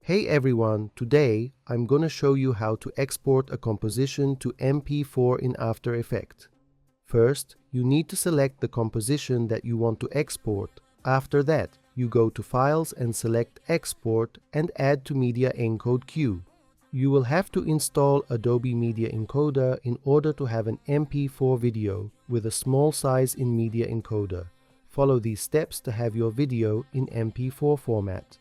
Hey everyone, today I'm gonna show you how to export a composition to MP4 in After Effects. First, you need to select the composition that you want to export. After that, you go to Files and select Export and Add to Media Encode queue. You will have to install Adobe Media Encoder in order to have an MP4 video with a small size in Media Encoder. Follow these steps to have your video in MP4 format.